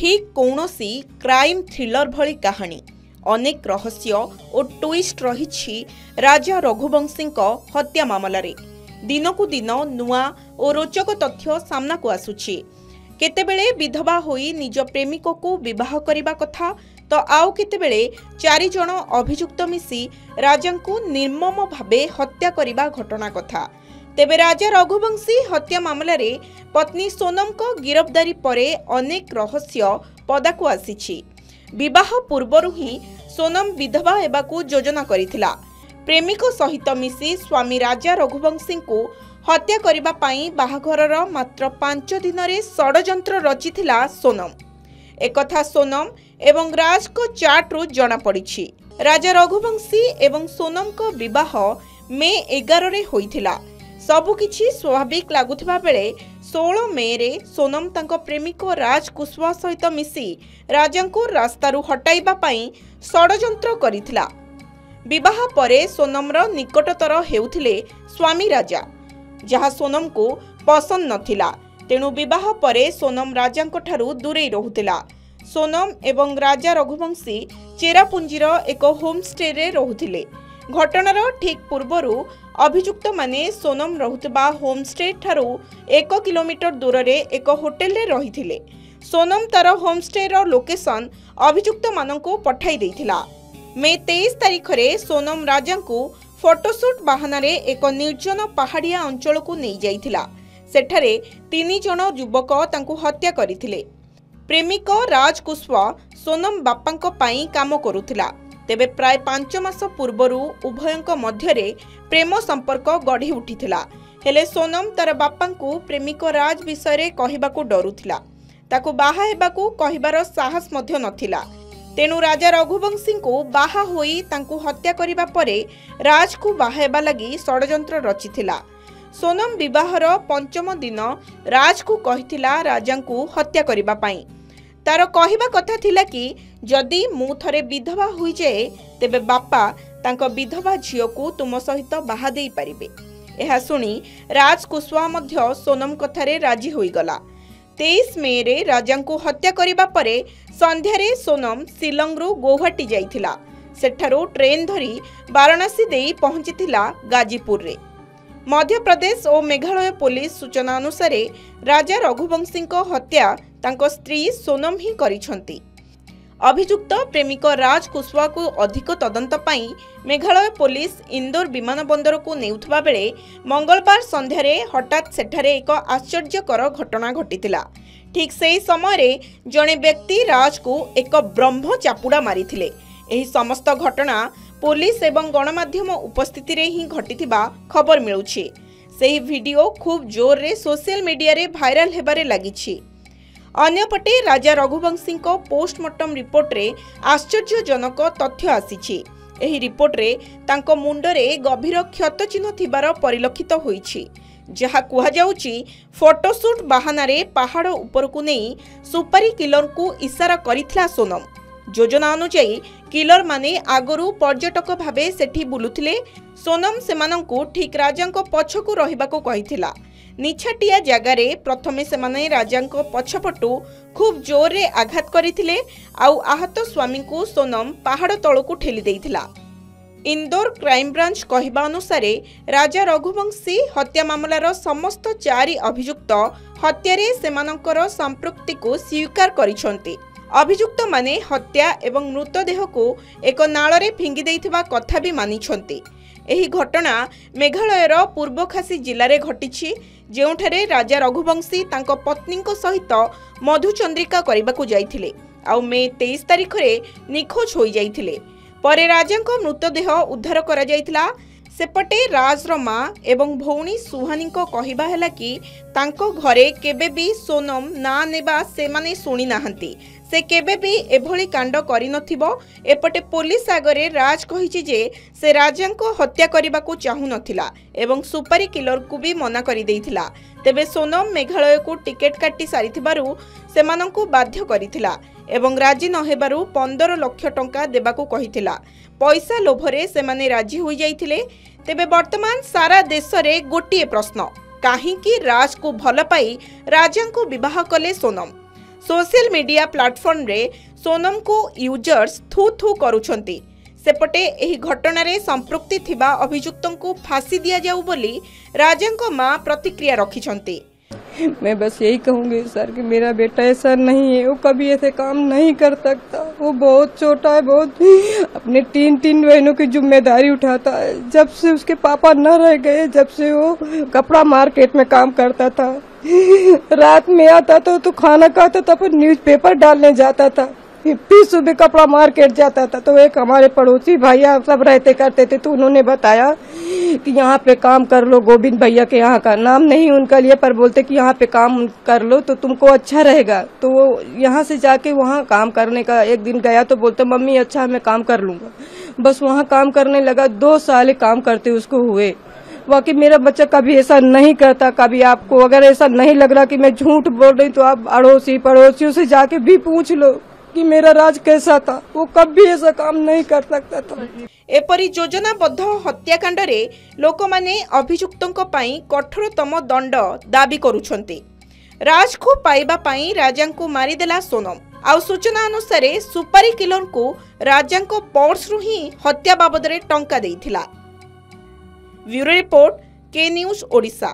ठीक कौनसी crime thriller भली कहानी अनेक रहस्य और ट्विस्ट रही राजा रघुवंशी हत्या मामलें दिनकू दिन नुआ और रोचक तथ्य सामना को आसुछि। केतेबेले विधवा होई निज प्रेमिक को विवाह करने कथा तो आउ केतेबेले 4 जन अभियुक्त मिसी राजा को निर्मम भावे हत्या करने घटना कथा। तेबे राजा रघुवंशी हत्या मामलें पत्नी सोनम को गिरफ्तारी परे अनेक रहस्य पदाकू आसीछि। विवाह पूर्वरु ही सोनम विधवा हेबाकू योजना करिथिला। प्रेमिक सहित मिसी स्वामी राजा रघुवंशी को हत्या करिबा पाई बाहाघरर मात्र 5 दिन रे षडयंत्र रचिथिला सोनम। एकथा सोनम एवं राज को चाट रु जना पड़िछि। राजा रघुवंशी एवं सोनम को विवाह मे 11 रे होइथिला। सबुकिछि स्वाभाविक लागुथिबा बेले 16 मे रे सोनम तांको प्रेमिक राज कुशवा सहित मिसी राजा को रास्तारू हटाइबा पाई षडयंत्र करिथिला। विवाह परे सोनमर निकटतर हेउथिले स्वामी राजा, जहा सोनम को पसंद नथिला। तेणु विवाह परे सोनम राजांको ठारू दूरे रहुथिला। सोनम एवं राजा रघुवंशी चेरापुंजीर एक होम स्टे रे रहुथिले। घटनार ठीक पूर्वरु अभियुक्त माने सोनम रहुतबा होम स्टे ठारू 1 किलोमीटर दूर रे एक होटेल रे रहिथिले। सोनम तार होम स्टे रो लोकेशन अभियुक्त माननको पठाई देथिला। मे 23 तारिख रे सोनम राजा को फोटोशूट बाहाना रे एक निर्जन पहाड़िया अंचल को नहीं जाइथिला। सेठारे 3 जन युवक तांको हत्या करिथिले। प्रेमिक राज कुशवा सोनम बापांको पाई काम करुथिला। तेबे प्राय 5 मास पूर्वरु उभयंक मध्यरे प्रेम संपर्क गढ़ी उठिथिला। हेले सोनम तार बापांको प्रेमिक राज विषय कहिबाकू डरुथिला। ताकू बाहा हेबाकू कहिबार साहस मध्य नथिला। तेणु राजा रघुवंशी को बाहा होई तांको हत्या करिबा परे राज को बाहा हेबा लगी षडयंत्र रचिथिला। सोनम विवाहर 5म दिन राज को कहिथिला राजा को हत्या करिबा पाई। तार कहिबा कथा थिला कि जदि मु थरे विधवा होई जाए तेबे बापा तांको विधवा झियो को तुम सहित बाहा देई परिबे। एहा सुनी राज कुशवा मध्य सोनम कथारे राजी होई गला। 23 मे रे राजा को हत्या करिबा परे संध्यारे सोनम शिलंग रु गुवाहाटी जाइथिला। सेठारो ट्रेन धरी वाराणसी देई पहुंचीथिला गाजीपुर रे। मध्य प्रदेश और मेघालय पुलिस सूचना अनुसार राजा रघुवंशी हत्या तांको स्त्री सोनम ही करिछंती। अभियुक्त प्रेमिक राज कुशवा को अधिक तदंत पाई मेघालय पुलिस इंदौर विमानबंदर को नेउथबा बेले मंगलवार संध्यारे हठात सेठारे एक आश्चर्यकर घटना घटितिला। ठीक सेही समय जड़े व्यक्ति राज को एक ब्रह्म चापुड़ा मारिथिले। एही समस्त घटना पुलिस एवं गणमाध्यम उपस्थिति रे ही घटिथिबा खबर मिलुछि। सेही वीडियो खूब जोर रे सोशल मीडिया रे भाइराल हेबारे लागिछि। अन्यपटे राजा रघुवंशी पोस्टमार्टम रिपोर्ट रे आश्चर्यजनक तथ्य आसीछि। एही रिपोर्ट रे तांको मुंडरे गभीर क्षत चिन्ह थिबार परिलक्षित होईछि, जहा कुहा जाउछि फोटोशूट बाहाना रे पहाड़ ऊपर को नहीं सुपारी किलर को इशारा करिथिला सोनम। योजना अनुसार किलर माने आगरू पर्यटक भावे सेठी बुलुथिले। सोनम सेमानंकु ठीक राजांको पछकु रहिबाको कहिथिला। निछाटिया जगारे प्रथमे सेमाने राजांको पछपटु खूब जोर रे आघात करिथिले। आउ आहत स्वामी को सोनम पहाड़ तळकु ठेली देइथिला। इंदौर क्राइम ब्रांच कहिबा अनुसार राजा रघुवंशी हत्या मामलार समस्त 4 अभियुक्त हत्यारे सेमानंकर संपृक्ति को स्वीकार करिसंती। अभियुक्त माने हत्या एवं मृतदेह को एक नाଳରେ फिंगी देइथिबा कथा भी मानिछंती। एही घटना मेघालयर पूर्व खासी जिले में घटिछि, जेउठारे राजा रघुवंशी तांको पत्नीको सहित मधुचंद्रिका करबाकू जाइथिले। आउ मे 23 तारिख रे निखोज होई जाइथिले। परे राजांको मृतदेह उद्धार करा जाइथिला। सेपटे राजर मां एवं भौणी सुहानी को कहिबा हैला कि तांको घरे केबे भी सोनम ना नेबा से माने सुनी नाहंती। से केबे भी एभली कांड करि नथिबो। एपटे पुलिस आगरे राज कहिछि जे से राजांको हत्या करिबाकू चाहू नथिला एवं सुपारी किलर को भी मना करि देइथिला। तेबे सोनम मेघालय को टिकेट काटी सारिथिबारु सेमानंकु बाध्य करिथिला एवं राजी न हेबारु 15 लाख टंका देबाकू कहिथिला। पैसा लोभरे सेमाने राजी होई जाइथिले। तेबे वर्तमान सारा देश रे गोटिए प्रश्न, काहेकि राज को भल पाई राजा को विवाह कले सोनम। सोशल मीडिया प्लेटफॉर्म रे सोनम को यूजर्स थू थू करुछंती। सेपटे एही घटना रे संपृक्ति थिबा अभियुक्तों को फांसी दिया जाऊ बोली राजा मां प्रतिक्रिया रखिछंती। मैं बस यही कहूंगी सर कि मेरा बेटा ऐसा नहीं है, वो कभी ऐसे काम नहीं कर सकता। वो बहुत छोटा है, बहुत अपने तीन बहनों की जिम्मेदारी उठाता है। जब से उसके पापा न रह गए, जब से वो कपड़ा मार्केट में काम करता था, रात में आता था तो खाना खाता था, फिर न्यूज़पेपर डालने जाता था, फिर सुबह कपड़ा मार्केट जाता था। तो एक हमारे पड़ोसी भैया सब रहते करते थे, तो उन्होंने बताया कि यहाँ पे काम कर लो। गोविंद भैया के यहाँ का नाम नहीं उनका लिए, पर बोलते कि यहाँ पे काम कर लो तो तुमको अच्छा रहेगा। तो वो यहाँ से जाके वहाँ काम करने का एक दिन गया तो बोलते मम्मी अच्छा मैं काम कर लूंगा। बस वहाँ काम करने लगा, 2 साल काम करते उसको हुए। बाकी मेरा बच्चा कभी ऐसा नहीं करता। कभी आपको अगर ऐसा नहीं लग रहा कि मैं झूठ बोल रही तो आप अड़ोसी पड़ोसियों से जाके भी पूछ लो कि मेरा राज कैसा था। वो कभी ऐसा काम नहीं कर सकता था। एपरी योजनाबद्ध हत्याकांड रे लोक माने अभियुक्तों पई कठोरतम दंड दाबी करुछंती। राज को पाइबा पई राजा को मारिदेला सोनम। आउ सूचना अनुसार सुपारी किलर को राजा को पर्स रु ही हत्या बाबद रे टंका देइथिला। ब्यूरो रिपोर्ट के न्यूज ओडिशा।